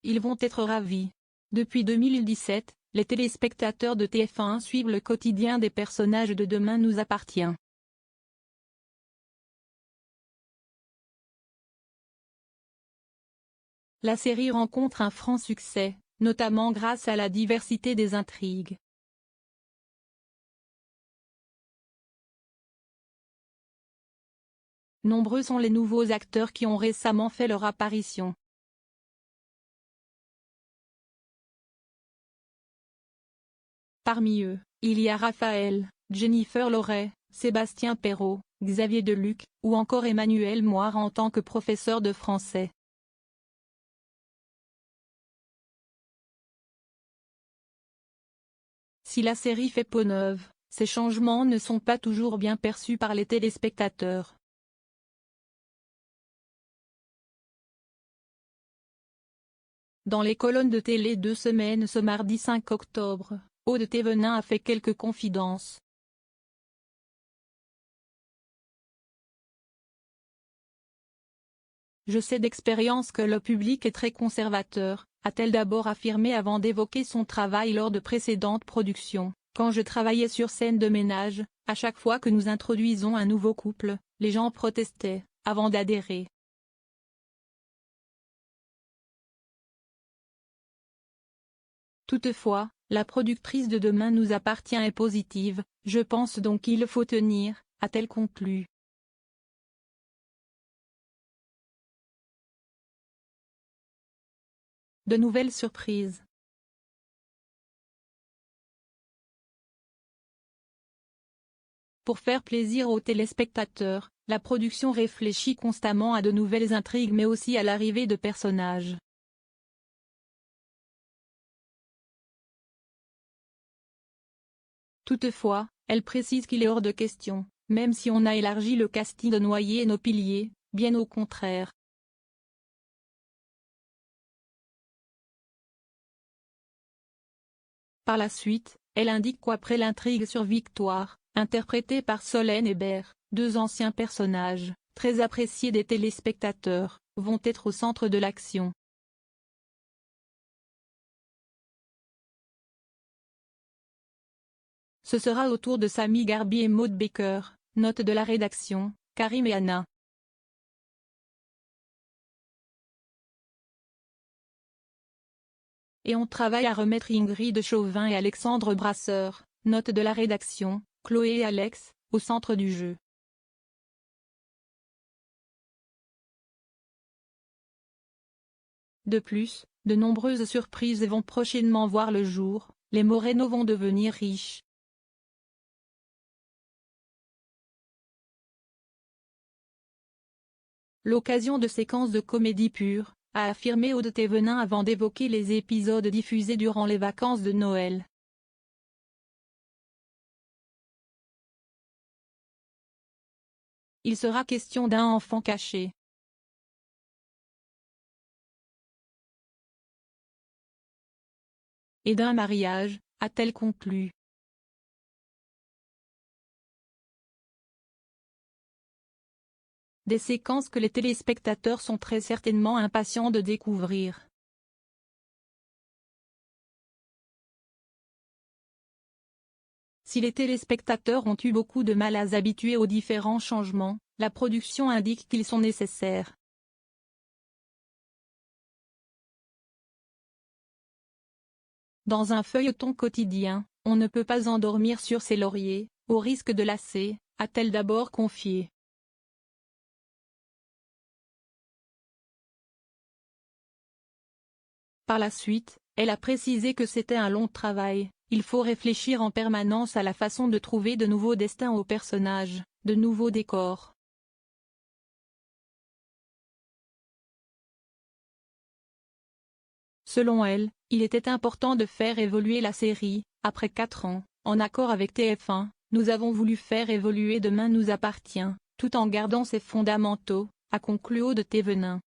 Ils vont être ravis. Depuis 2017, les téléspectateurs de TF1 suivent le quotidien des personnages de Demain nous appartient. La série rencontre un franc succès, notamment grâce à la diversité des intrigues. Nombreux sont les nouveaux acteurs qui ont récemment fait leur apparition. Parmi eux, il y a Raphaël, Jennifer Loret, Sébastien Perrault, Xavier Deluc, ou encore Emmanuel Moire en tant que professeur de français. Si la série fait peau neuve, ces changements ne sont pas toujours bien perçus par les téléspectateurs. Dans les colonnes de Télé 2 Semaines ce mardi 5 octobre, Aude Thévenin a fait quelques confidences. Je sais d'expérience que le public est très conservateur, a-t-elle d'abord affirmé avant d'évoquer son travail lors de précédentes productions. Quand je travaillais sur Scène de ménage, à chaque fois que nous introduisons un nouveau couple, les gens protestaient, avant d'adhérer. Toutefois, la productrice de Demain nous appartient est positive, je pense donc qu'il faut tenir, a-t-elle conclu. De nouvelles surprises. Pour faire plaisir aux téléspectateurs, la production réfléchit constamment à de nouvelles intrigues mais aussi à l'arrivée de personnages. Toutefois, elle précise qu'il est hors de question, même si on a élargi le casting de Noyer et nos piliers, bien au contraire. Par la suite, elle indique qu'après l'intrigue sur Victoire, interprétée par Solène Hébert, deux anciens personnages, très appréciés des téléspectateurs, vont être au centre de l'action. Ce sera au tour de Samy Garbi et Maud Baker, note de la rédaction, Karim et Anna. Et on travaille à remettre Ingrid Chauvin et Alexandre Brasseur, note de la rédaction, Chloé et Alex, au centre du jeu. De plus, de nombreuses surprises vont prochainement voir le jour, les Moreno vont devenir riches. L'occasion de séquences de comédie pure, a affirmé Aude Thévenin avant d'évoquer les épisodes diffusés durant les vacances de Noël. Il sera question d'un enfant caché. Et d'un mariage, a-t-elle conclu. Des séquences que les téléspectateurs sont très certainement impatients de découvrir. Si les téléspectateurs ont eu beaucoup de mal à s'habituer aux différents changements, la production indique qu'ils sont nécessaires. Dans un feuilleton quotidien, on ne peut pas endormir sur ses lauriers, au risque de lasser, a-t-elle d'abord confié. Par la suite, elle a précisé que c'était un long travail, il faut réfléchir en permanence à la façon de trouver de nouveaux destins aux personnages, de nouveaux décors. Selon elle, il était important de faire évoluer la série. Après 4 ans, en accord avec TF1, nous avons voulu faire évoluer Demain nous appartient, tout en gardant ses fondamentaux, a conclu Aude Thévenin.